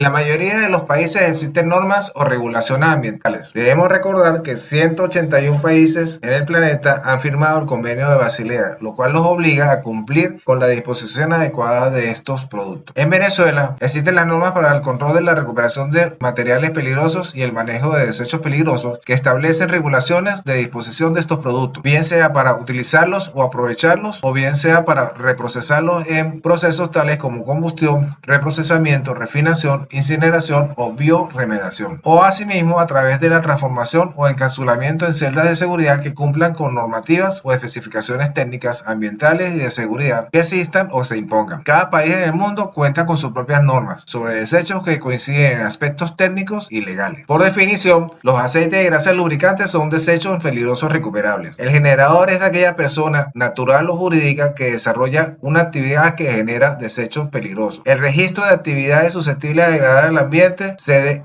En la mayoría de los países existen normas o regulaciones ambientales. Debemos recordar que 181 países en el planeta han firmado el Convenio de Basilea, lo cual los obliga a cumplir con la disposición adecuada de estos productos. En Venezuela existen las normas para el control de la recuperación de materiales peligrosos y el manejo de desechos peligrosos que establecen regulaciones de disposición de estos productos, bien sea para utilizarlos o aprovecharlos, o bien sea para reprocesarlos en procesos tales como combustión, reprocesamiento, refinación, incineración o bioremediación, o asimismo a través de la transformación o encapsulamiento en celdas de seguridad que cumplan con normativas o especificaciones técnicas, ambientales y de seguridad que existan o se impongan. Cada país en el mundo cuenta con sus propias normas sobre desechos que coinciden en aspectos técnicos y legales. Por definición, los aceites de grasa lubricantes son desechos peligrosos recuperables. El generador es aquella persona natural o jurídica que desarrolla una actividad que genera desechos peligrosos. El registro de actividades susceptibles de degradar el ambiente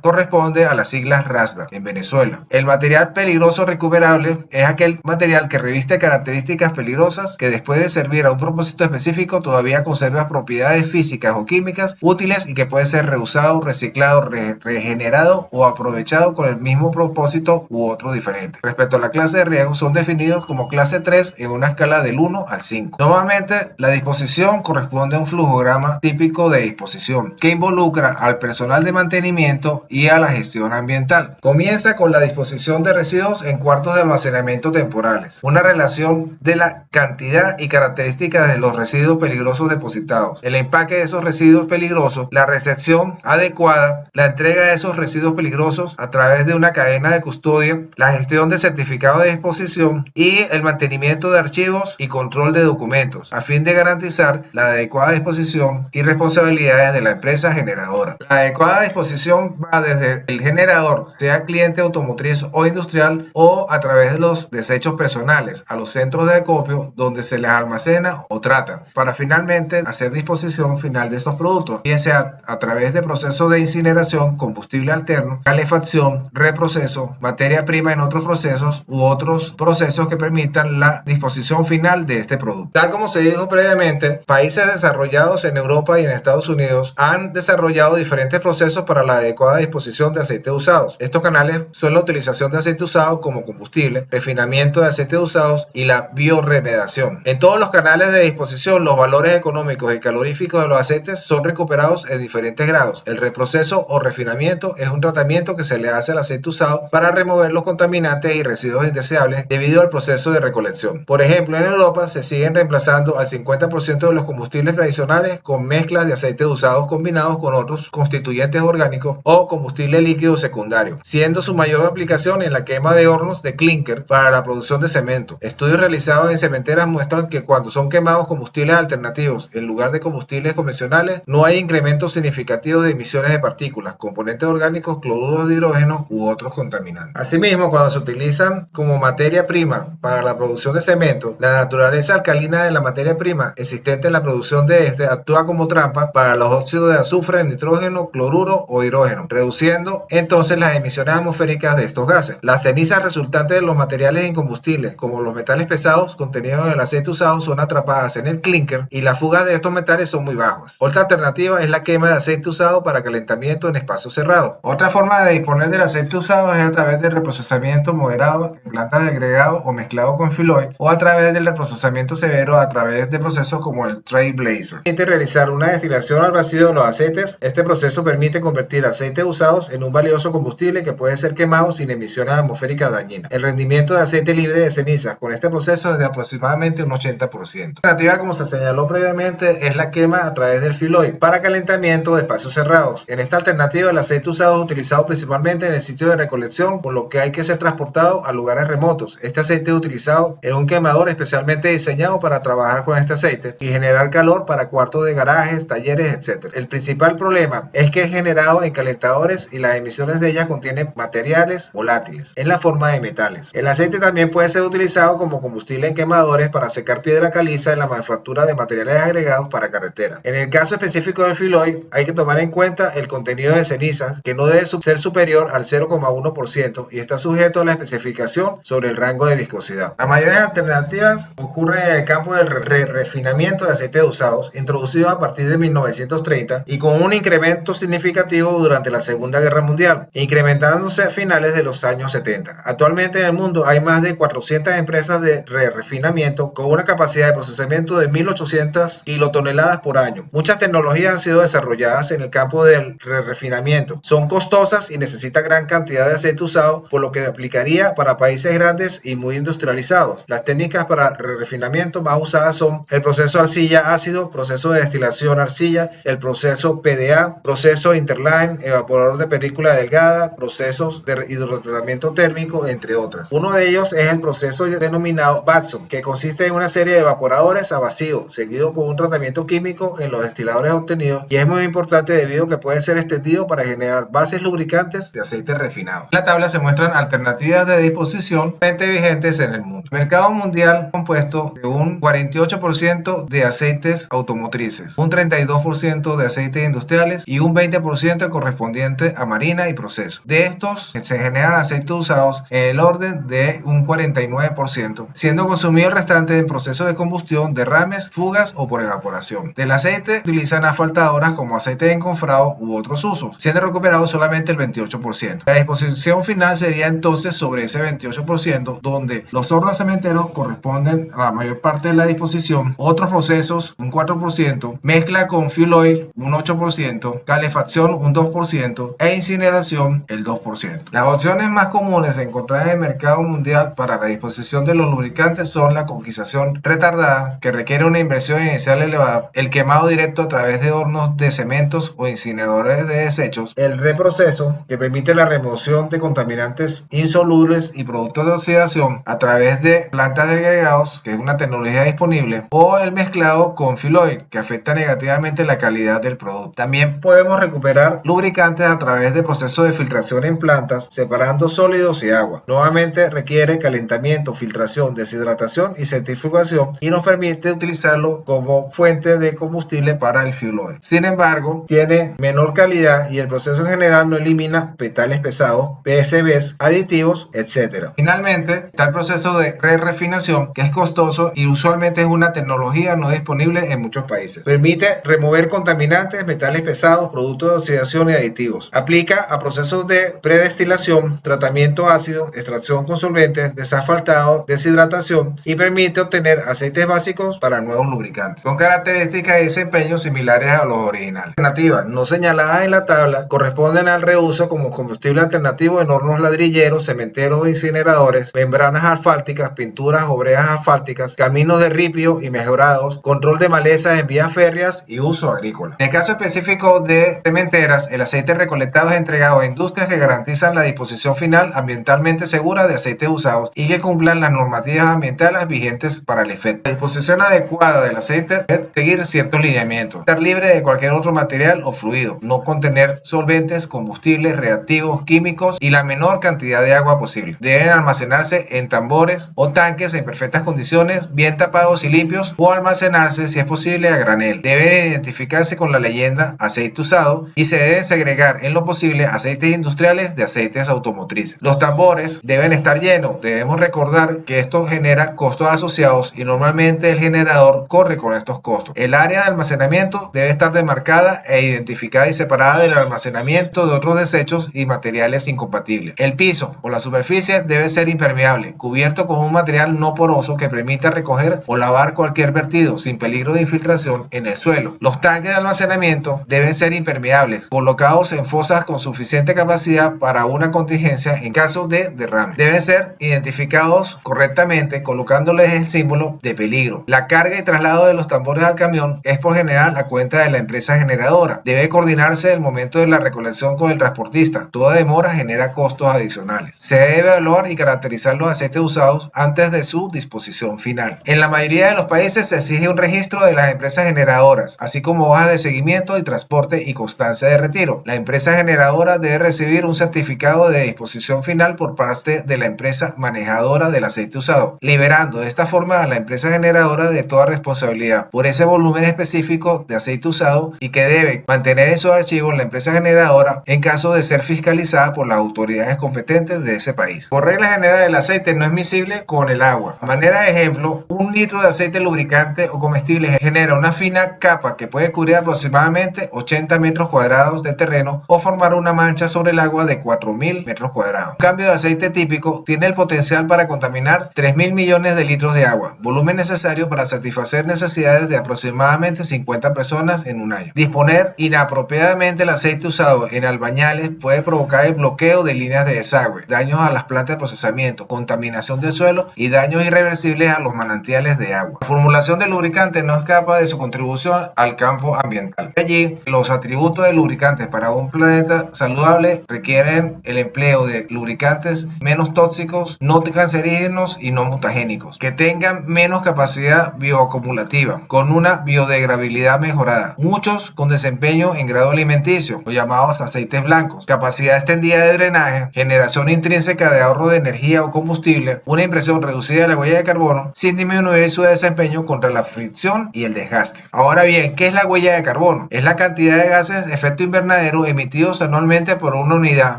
corresponde a las siglas RASDA en Venezuela. El material peligroso recuperable es aquel material que reviste características peligrosas que después de servir a un propósito específico todavía conserva propiedades físicas o químicas útiles y que puede ser reusado, reciclado, regenerado o aprovechado con el mismo propósito u otro diferente. Respecto a la clase de riesgo, son definidos como clase 3 en una escala del 1 al 5. Normalmente, la disposición corresponde a un flujograma típico de disposición que involucra al personal de mantenimiento y a la gestión ambiental. Comienza con la disposición de residuos en cuartos de almacenamiento temporales, una relación de la cantidad y características de los residuos peligrosos depositados, el empaque de esos residuos peligrosos, la recepción adecuada, la entrega de esos residuos peligrosos a través de una cadena de custodia, la gestión de certificados de disposición y el mantenimiento de archivos y control de documentos, a fin de garantizar la adecuada disposición y responsabilidades de la empresa generadora. La adecuada disposición va desde el generador, sea cliente automotriz o industrial, o a través de los desechos personales, a los centros de acopio donde se les almacena o trata, para finalmente hacer disposición final de estos productos, bien sea a través de procesos de incineración, combustible alterno, calefacción, reproceso, materia prima en otros procesos u otros procesos que permitan la disposición final de este producto. Tal como se dijo previamente, países desarrollados en Europa y en Estados Unidos han desarrollado diferentes procesos para la adecuada disposición de aceites usados. Estos canales son la utilización de aceite usado como combustible, refinamiento de aceites usados y la bioremediación. En todos los canales de disposición, los valores económicos y caloríficos de los aceites son recuperados en diferentes grados. El reproceso o refinamiento es un tratamiento que se le hace al aceite usado para remover los contaminantes y residuos indeseables debido al proceso de recolección. Por ejemplo, en Europa se siguen reemplazando al 50% de los combustibles tradicionales con mezclas de aceites usados combinados con otros constituyentes orgánicos o combustible líquido secundario, siendo su mayor aplicación en la quema de hornos de clinker para la producción de cemento. Estudios realizados en cementeras muestran que cuando son quemados combustibles alternativos en lugar de combustibles convencionales, no hay incremento significativo de emisiones de partículas, componentes orgánicos, cloruro de hidrógeno u otros contaminantes. Asimismo, cuando se utilizan como materia prima para la producción de cemento, la naturaleza alcalina de la materia prima existente en la producción de este actúa como trampa para los óxidos de azufre, nitrógeno, cloruro o hidrógeno, reduciendo entonces las emisiones atmosféricas de estos gases. Las cenizas resultantes de los materiales incombustibles, como los metales pesados contenidos en el aceite usado, son atrapadas en el clinker y las fugas de estos metales son muy bajas. Otra alternativa es la quema de aceite usado para calentamiento en espacios cerrados. Otra forma de disponer del aceite usado es a través del reprocesamiento moderado en plantas de agregado o mezclado con fill oil, o a través del reprocesamiento severo a través de procesos como el Trailblazer. Permite realizar una destilación al vacío de los aceites. Este proceso permite convertir aceites usados en un valioso combustible que puede ser quemado sin emisiones atmosféricas dañinas. El rendimiento de aceite libre de cenizas con este proceso es de aproximadamente un 80%. La alternativa, como se señaló previamente, es la quema a través del fill oil para calentamiento de espacios cerrados. En esta alternativa, el aceite usado es utilizado principalmente en el sitio de recolección, por lo que hay que ser transportado a lugares remotos. Este aceite es utilizado en un quemador especialmente diseñado para trabajar con este aceite y generar calor para cuartos de garajes, talleres, etc. El principal problema es que es generado en calentadores y las emisiones de ellas contienen materiales volátiles en la forma de metales. El aceite también puede ser utilizado como combustible en quemadores para secar piedra caliza en la manufactura de materiales agregados para carretera. En el caso específico del fill oil, hay que tomar en cuenta el contenido de cenizas, que no debe ser superior al 0,1% y está sujeto a la especificación sobre el rango de viscosidad. La mayoría de alternativas ocurren en el campo del refinamiento de aceites usados, introducido a partir de 1930 y con un incremento crecimiento significativo durante la Segunda Guerra Mundial, incrementándose a finales de los años 70. Actualmente en el mundo hay más de 400 empresas de refinamiento con una capacidad de procesamiento de 1.800 kilotoneladas por año. Muchas tecnologías han sido desarrolladas en el campo del refinamiento. Son costosas y necesitan gran cantidad de aceite usado, por lo que aplicaría para países grandes y muy industrializados. Las técnicas para refinamiento más usadas son el proceso arcilla ácido, proceso de destilación arcilla, el proceso PDA, proceso Interline, evaporador de película delgada, procesos de hidrotratamiento térmico, entre otras. Uno de ellos es el proceso denominado Batson, que consiste en una serie de evaporadores a vacío, seguido por un tratamiento químico en los destiladores obtenidos, y es muy importante debido a que puede ser extendido para generar bases lubricantes de aceite refinado. En la tabla se muestran alternativas de disposición vigentes en el mundo. El mercado mundial compuesto de un 48% de aceites automotrices, un 32% de aceites industriales y un 20% correspondiente a marina y proceso. De estos se generan aceites usados en el orden de un 49%, siendo consumido el restante en procesos de combustión, derrames, fugas o por evaporación. Del aceite utilizan asfaltadoras como aceite de encofrado u otros usos, siendo recuperado solamente el 28%. La disposición final sería entonces sobre ese 28%, donde los hornos cementeros corresponden a la mayor parte de la disposición, otros procesos un 4%, mezcla con fuel oil un 8%, calefacción un 2% e incineración el 2%. Las opciones más comunes encontradas en el mercado mundial para la disposición de los lubricantes son la coquización retardada, que requiere una inversión inicial elevada, el quemado directo a través de hornos de cementos o incineradores de desechos, el reproceso, que permite la remoción de contaminantes insolubles y productos de oxidación a través de plantas de agregados, que es una tecnología disponible, o el mezclado con fuel oil, que afecta negativamente la calidad del producto. También podemos recuperar lubricantes a través de procesos de filtración en plantas, separando sólidos y agua. Nuevamente requiere calentamiento, filtración, deshidratación y centrifugación, y nos permite utilizarlo como fuente de combustible para el fuel oil. Sin embargo, tiene menor calidad y el proceso en general no elimina metales pesados, PCBs, aditivos, etc. Finalmente, está el proceso de refinación, que es costoso y usualmente es una tecnología no disponible en muchos países. Permite remover contaminantes, metales pesados, productos de oxidación y aditivos. Aplica a procesos de predestilación, tratamiento ácido, extracción con solventes, desasfaltado, deshidratación, y permite obtener aceites básicos para nuevos lubricantes, con características y desempeño similares a los originales. Alternativas no señaladas en la tabla corresponden al reuso como combustible alternativo en hornos ladrilleros, cementeros, incineradores, membranas asfálticas, pinturas o brejas asfálticas, caminos de ripio y mejorados, control de malezas en vías férreas y uso agrícola. En el caso específico de cementeras, el aceite recolectado es entregado a industrias que garantizan la disposición final ambientalmente segura de aceites usados y que cumplan las normativas ambientales vigentes para el efecto. La disposición adecuada del aceite es seguir ciertos lineamientos, estar libre de cualquier otro material o fluido, no contener solventes, combustibles, reactivos, químicos y la menor cantidad de agua posible. Deben almacenarse en tambores o tanques en perfectas condiciones, bien tapados y limpios, o almacenarse, si es posible, a granel. Deben identificarse con la leyenda aceite usado y se deben segregar en lo posible aceites industriales de aceites automotrices. Los tambores deben estar llenos. Debemos recordar que esto genera costos asociados y normalmente el generador corre con estos costos. El área de almacenamiento debe estar demarcada e identificada y separada del almacenamiento de otros desechos y materiales incompatibles. El piso o la superficie debe ser impermeable, cubierto con un material no poroso que permita recoger o lavar cualquier vertido sin peligro de infiltración en el suelo. Los tanques de almacenamiento deben ser impermeables, colocados en fosas con suficiente capacidad para una contingencia en caso de derrame. Deben ser identificados correctamente colocándoles el símbolo de peligro. La carga y traslado de los tambores al camión es por general a cuenta de la empresa generadora. Debe coordinarse el momento de la recolección con el transportista. Toda demora genera costos adicionales. Se debe evaluar y caracterizar los aceites usados antes de su disposición final. En la mayoría de los países se exige un registro de las empresas generadoras, así como hojas de seguimiento y transporte y constancia de retiro. La empresa generadora debe recibir un certificado de disposición final por parte de la empresa manejadora del aceite usado, liberando de esta forma a la empresa generadora de toda responsabilidad por ese volumen específico de aceite usado y que debe mantener en su archivo la empresa generadora en caso de ser fiscalizada por las autoridades competentes de ese país. Por regla general, el aceite no es miscible con el agua. A manera de ejemplo, un litro de aceite lubricante o comestible genera una fina capa que puede cubrir aproximadamente 80 50 metros cuadrados de terreno o formar una mancha sobre el agua de 4.000 metros cuadrados. Un cambio de aceite típico tiene el potencial para contaminar 3.000 millones de litros de agua, volumen necesario para satisfacer necesidades de aproximadamente 50 personas en un año. Disponer inapropiadamente el aceite usado en albañales puede provocar el bloqueo de líneas de desagüe, daños a las plantas de procesamiento, contaminación del suelo y daños irreversibles a los manantiales de agua. La formulación de lubricantes no escapa de su contribución al campo ambiental. Allí, los atributos de lubricantes para un planeta saludable requieren el empleo de lubricantes menos tóxicos, no cancerígenos y no mutagénicos, que tengan menos capacidad bioacumulativa, con una biodegradabilidad mejorada, muchos con desempeño en grado alimenticio, los llamados aceites blancos, capacidad extendida de drenaje, generación intrínseca de ahorro de energía o combustible, una impresión reducida de la huella de carbono, sin disminuir su desempeño contra la fricción y el desgaste. Ahora bien, ¿qué es la huella de carbono? Es la cantidad de gases de efecto invernadero emitidos anualmente por una unidad,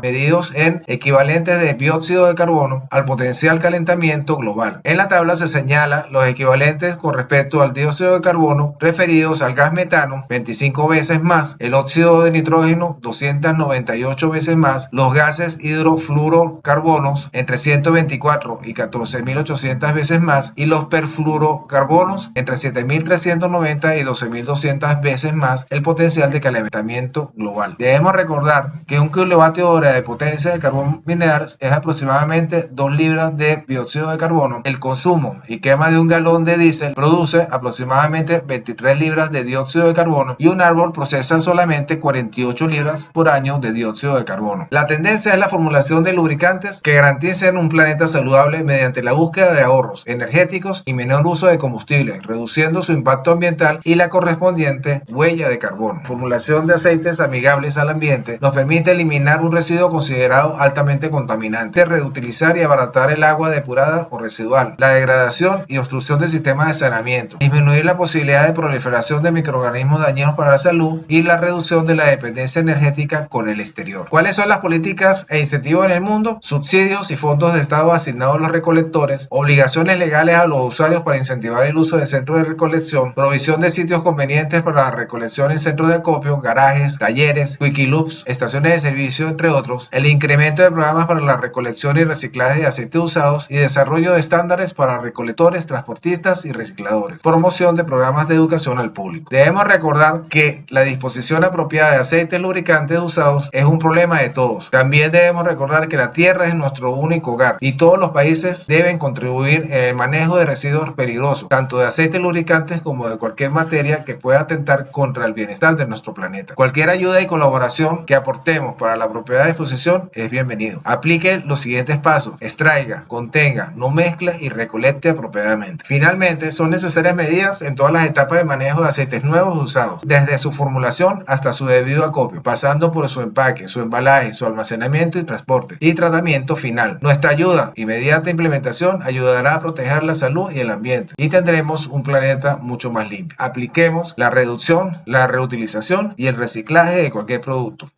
medidos en equivalentes de dióxido de carbono al potencial calentamiento global. En la tabla se señala los equivalentes con respecto al dióxido de carbono referidos al gas metano, 25 veces más, el óxido de nitrógeno, 298 veces más, los gases hidrofluorocarbonos, entre 124 y 14.800 veces más, y los perfluorocarbonos, entre 7.390 y 12.200 veces más el potencial de calentamiento global. Debemos recordar que un kilovatio hora de potencia de carbón mineral es aproximadamente 2 libras de dióxido de carbono. El consumo y quema de un galón de diésel produce aproximadamente 23 libras de dióxido de carbono y un árbol procesa solamente 48 libras por año de dióxido de carbono. La tendencia es la formulación de lubricantes que garanticen un planeta saludable mediante la búsqueda de ahorros energéticos y menor uso de combustible, reduciendo su impacto ambiental y la correspondiente huella de carbono. La formulación de aceites amigables al ambiente nos permite eliminar un residuo considerado altamente contaminante, reutilizar y abaratar el agua depurada o residual, la degradación y obstrucción del sistema de saneamiento, disminuir la posibilidad de proliferación de microorganismos dañinos para la salud y la reducción de la dependencia energética con el exterior. ¿Cuáles son las políticas e incentivos en el mundo? Subsidios y fondos de Estado asignados a los recolectores, obligaciones legales a los usuarios para incentivar el uso de centros de recolección, provisión de sitios convenientes para la recolección en centros de acopio, garajes, talleres, wikiloops, estaciones de servicio, entre otros, el incremento de programas para la recolección y reciclaje de aceites usados y desarrollo de estándares para recolectores, transportistas y recicladores, promoción de programas de educación al público. Debemos recordar que la disposición apropiada de aceites lubricantes usados es un problema de todos. También debemos recordar que la tierra es nuestro único hogar y todos los países deben contribuir en el manejo de residuos peligrosos, tanto de aceites lubricantes como de cualquier materia que pueda atentar contra el bienestar de nuestro planeta. Cualquier ayuda y colaboración que aportemos para la apropiada disposición es bienvenido. Aplique los siguientes pasos: extraiga, contenga, no mezcle y recolecte apropiadamente. Finalmente, son necesarias medidas en todas las etapas de manejo de aceites nuevos usados, desde su formulación hasta su debido acopio, pasando por su empaque, su embalaje, su almacenamiento y transporte y tratamiento final. Nuestra ayuda y inmediata implementación ayudará a proteger la salud y el ambiente y tendremos un planeta mucho más limpio. Apliquemos la reducción, la reutilización y el reciclaje de cualquier producto.